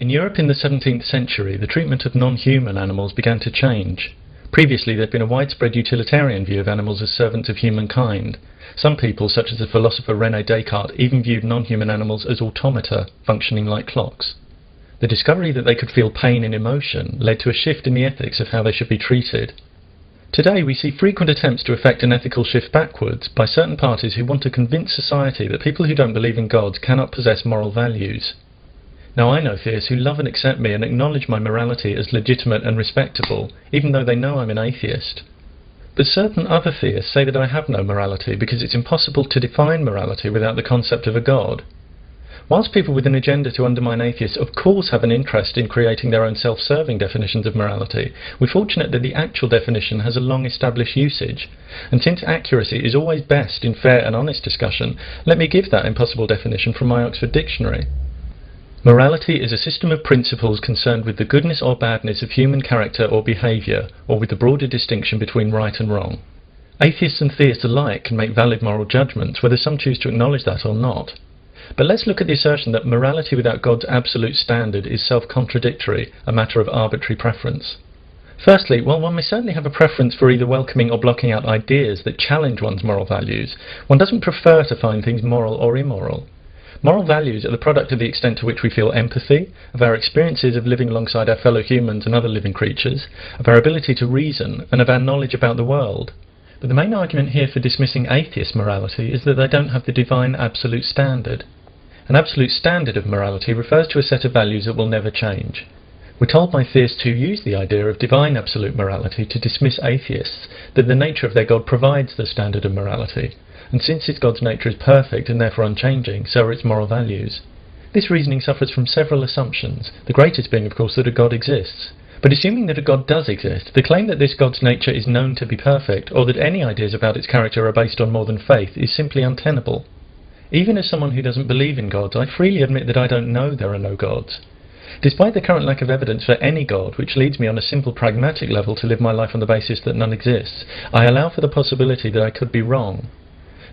In Europe in the 17th century, the treatment of non-human animals began to change. Previously, there had been a widespread utilitarian view of animals as servants of humankind. Some people, such as the philosopher René Descartes, even viewed non-human animals as automata, functioning like clocks. The discovery that they could feel pain and emotion led to a shift in the ethics of how they should be treated. Today, we see frequent attempts to effect an ethical shift backwards by certain parties who want to convince society that people who don't believe in gods cannot possess moral values. Now, I know theists who love and accept me and acknowledge my morality as legitimate and respectable, even though they know I'm an atheist. But certain other theists say that I have no morality because it's impossible to define morality without the concept of a god. Whilst people with an agenda to undermine atheists of course have an interest in creating their own self-serving definitions of morality, we're fortunate that the actual definition has a long-established usage. And since accuracy is always best in fair and honest discussion, let me give that impossible definition from my Oxford Dictionary. Morality is a system of principles concerned with the goodness or badness of human character or behaviour, or with the broader distinction between right and wrong. Atheists and theists alike can make valid moral judgments, whether some choose to acknowledge that or not. But let's look at the assertion that morality without God's absolute standard is self-contradictory, a matter of arbitrary preference. Firstly, while one may certainly have a preference for either welcoming or blocking out ideas that challenge one's moral values, one doesn't prefer to find things moral or immoral. Moral values are the product of the extent to which we feel empathy, of our experiences of living alongside our fellow humans and other living creatures, of our ability to reason, and of our knowledge about the world. But the main argument here for dismissing atheist morality is that they don't have the divine absolute standard. An absolute standard of morality refers to a set of values that will never change. We're told by theists who use the idea of divine absolute morality to dismiss atheists that the nature of their God provides the standard of morality. And since its God's nature is perfect and therefore unchanging, so are its moral values. This reasoning suffers from several assumptions, the greatest being, of course, that a God exists. But assuming that a God does exist, the claim that this God's nature is known to be perfect, or that any ideas about its character are based on more than faith, is simply untenable. Even as someone who doesn't believe in gods, I freely admit that I don't know there are no gods. Despite the current lack of evidence for any God, which leads me on a simple pragmatic level to live my life on the basis that none exists, I allow for the possibility that I could be wrong.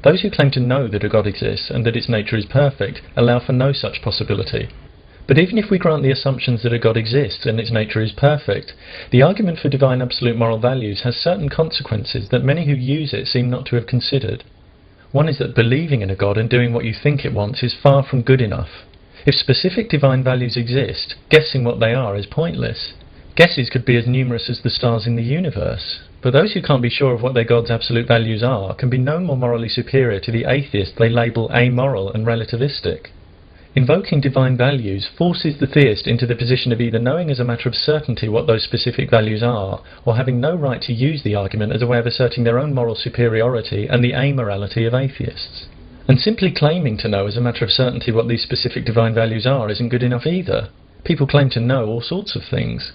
Those who claim to know that a God exists and that its nature is perfect allow for no such possibility. But even if we grant the assumptions that a God exists and its nature is perfect, the argument for divine absolute moral values has certain consequences that many who use it seem not to have considered. One is that believing in a God and doing what you think it wants is far from good enough. If specific divine values exist, guessing what they are is pointless. Guesses could be as numerous as the stars in the universe. But those who can't be sure of what their God's absolute values are can be no more morally superior to the atheists they label amoral and relativistic. Invoking divine values forces the theist into the position of either knowing as a matter of certainty what those specific values are, or having no right to use the argument as a way of asserting their own moral superiority and the amorality of atheists. And simply claiming to know as a matter of certainty what these specific divine values are isn't good enough either. People claim to know all sorts of things.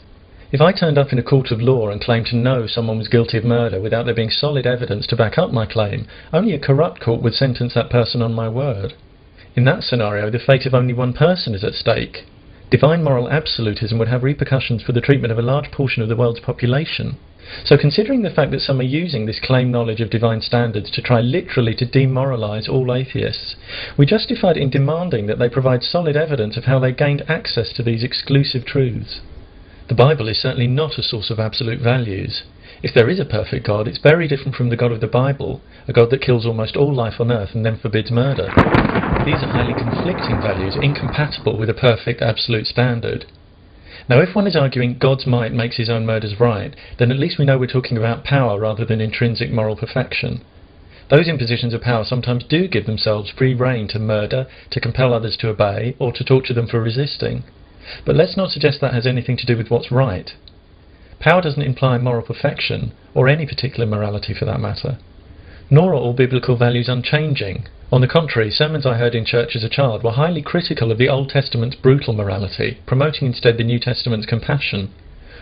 If I turned up in a court of law and claimed to know someone was guilty of murder without there being solid evidence to back up my claim, only a corrupt court would sentence that person on my word. In that scenario, the fate of only one person is at stake. Divine moral absolutism would have repercussions for the treatment of a large portion of the world's population. So considering the fact that some are using this claimed knowledge of divine standards to try literally to demoralise all atheists, we justified in demanding that they provide solid evidence of how they gained access to these exclusive truths. The Bible is certainly not a source of absolute values. If there is a perfect God, it's very different from the God of the Bible, a God that kills almost all life on earth and then forbids murder. These are highly conflicting values, incompatible with a perfect absolute standard. Now, if one is arguing God's might makes his own murders right, then at least we know we're talking about power rather than intrinsic moral perfection. Those in positions of power sometimes do give themselves free rein to murder, to compel others to obey, or to torture them for resisting. But let's not suggest that has anything to do with what's right. Power doesn't imply moral perfection, or any particular morality for that matter. Nor are all biblical values unchanging. On the contrary, sermons I heard in church as a child were highly critical of the Old Testament's brutal morality, promoting instead the New Testament's compassion.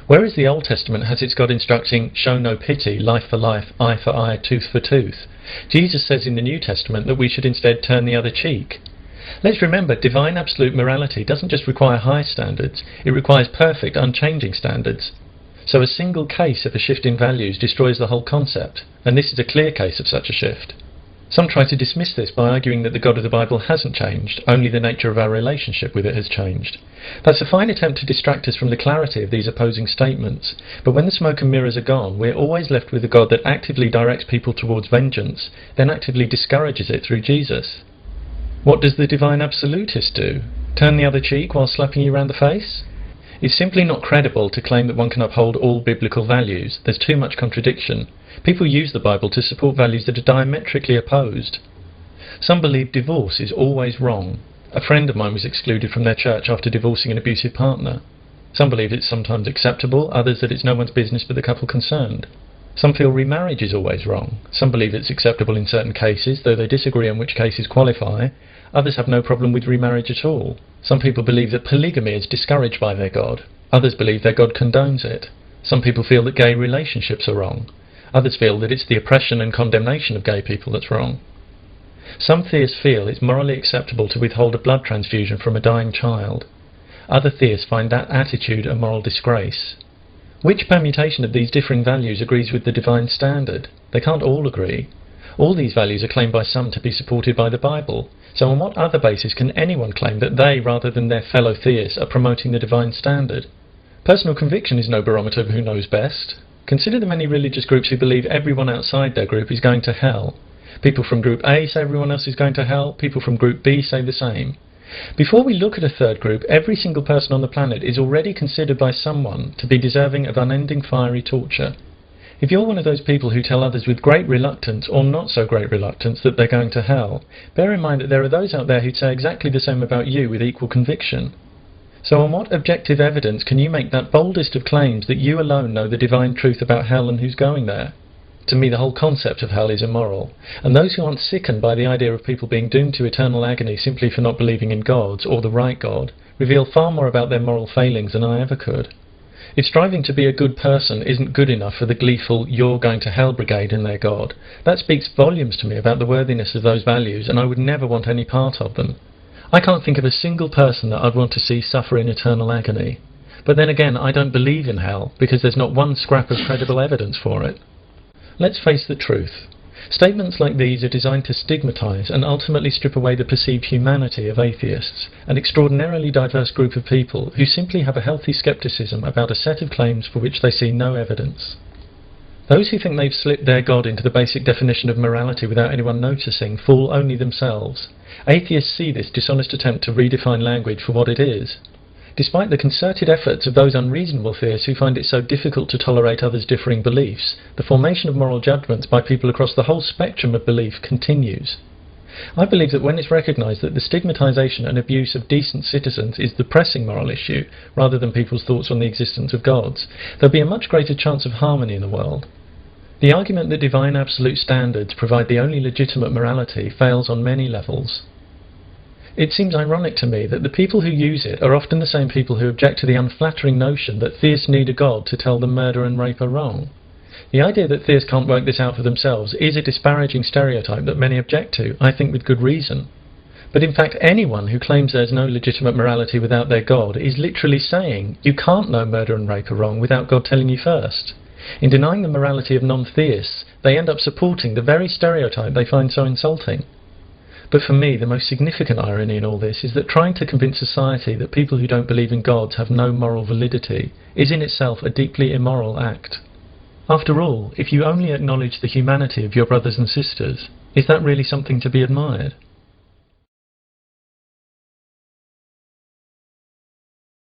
Whereas the Old Testament has its God instructing, show no pity, life for life, eye for eye, tooth for tooth, Jesus says in the New Testament that we should instead turn the other cheek. Let's remember, divine absolute morality doesn't just require high standards, it requires perfect, unchanging standards. So a single case of a shift in values destroys the whole concept, and this is a clear case of such a shift. Some try to dismiss this by arguing that the God of the Bible hasn't changed, only the nature of our relationship with it has changed. That's a fine attempt to distract us from the clarity of these opposing statements, but when the smoke and mirrors are gone, we're always left with a God that actively directs people towards vengeance, then actively discourages it through Jesus. What does the divine absolutist do? Turn the other cheek while slapping you round the face? It's simply not credible to claim that one can uphold all biblical values. There's too much contradiction. People use the Bible to support values that are diametrically opposed. Some believe divorce is always wrong. A friend of mine was excluded from their church after divorcing an abusive partner. Some believe it's sometimes acceptable, others that it's no one's business but the couple concerned. Some feel remarriage is always wrong. Some believe it's acceptable in certain cases, though they disagree on which cases qualify. Others have no problem with remarriage at all. Some people believe that polygamy is discouraged by their God. Others believe their God condones it. Some people feel that gay relationships are wrong. Others feel that it's the oppression and condemnation of gay people that's wrong. Some theists feel it's morally acceptable to withhold a blood transfusion from a dying child. Other theists find that attitude a moral disgrace. Which permutation of these differing values agrees with the divine standard? They can't all agree. All these values are claimed by some to be supported by the Bible. So on what other basis can anyone claim that they, rather than their fellow theists, are promoting the divine standard? Personal conviction is no barometer of who knows best. Consider the many religious groups who believe everyone outside their group is going to hell. People from Group A say everyone else is going to hell. People from Group B say the same. Before we look at a third group, every single person on the planet is already considered by someone to be deserving of unending fiery torture. If you're one of those people who tell others with great reluctance, or not so great reluctance, that they're going to hell, bear in mind that there are those out there who'd say exactly the same about you with equal conviction. So on what objective evidence can you make that boldest of claims that you alone know the divine truth about hell and who's going there? To me, the whole concept of hell is immoral, and those who aren't sickened by the idea of people being doomed to eternal agony simply for not believing in gods, or the right God, reveal far more about their moral failings than I ever could. If striving to be a good person isn't good enough for the gleeful "you're going to hell" brigade in their God, that speaks volumes to me about the worthiness of those values, and I would never want any part of them. I can't think of a single person that I'd want to see suffer in eternal agony. But then again, I don't believe in hell, because there's not one scrap of credible evidence for it. Let's face the truth. Statements like these are designed to stigmatise and ultimately strip away the perceived humanity of atheists, an extraordinarily diverse group of people who simply have a healthy scepticism about a set of claims for which they see no evidence. Those who think they've slipped their God into the basic definition of morality without anyone noticing fool only themselves. Atheists see this dishonest attempt to redefine language for what it is. Despite the concerted efforts of those unreasonable theists who find it so difficult to tolerate others' differing beliefs, the formation of moral judgments by people across the whole spectrum of belief continues. I believe that when it's recognised that the stigmatisation and abuse of decent citizens is the pressing moral issue, rather than people's thoughts on the existence of gods, there'll be a much greater chance of harmony in the world. The argument that divine absolute standards provide the only legitimate morality fails on many levels. It seems ironic to me that the people who use it are often the same people who object to the unflattering notion that theists need a god to tell them murder and rape are wrong. The idea that theists can't work this out for themselves is a disparaging stereotype that many object to, I think with good reason. But in fact, anyone who claims there's no legitimate morality without their God is literally saying you can't know murder and rape are wrong without God telling you first. In denying the morality of non-theists, they end up supporting the very stereotype they find so insulting. But for me, the most significant irony in all this is that trying to convince society that people who don't believe in gods have no moral validity is in itself a deeply immoral act. After all, if you only acknowledge the humanity of your brothers and sisters, is that really something to be admired?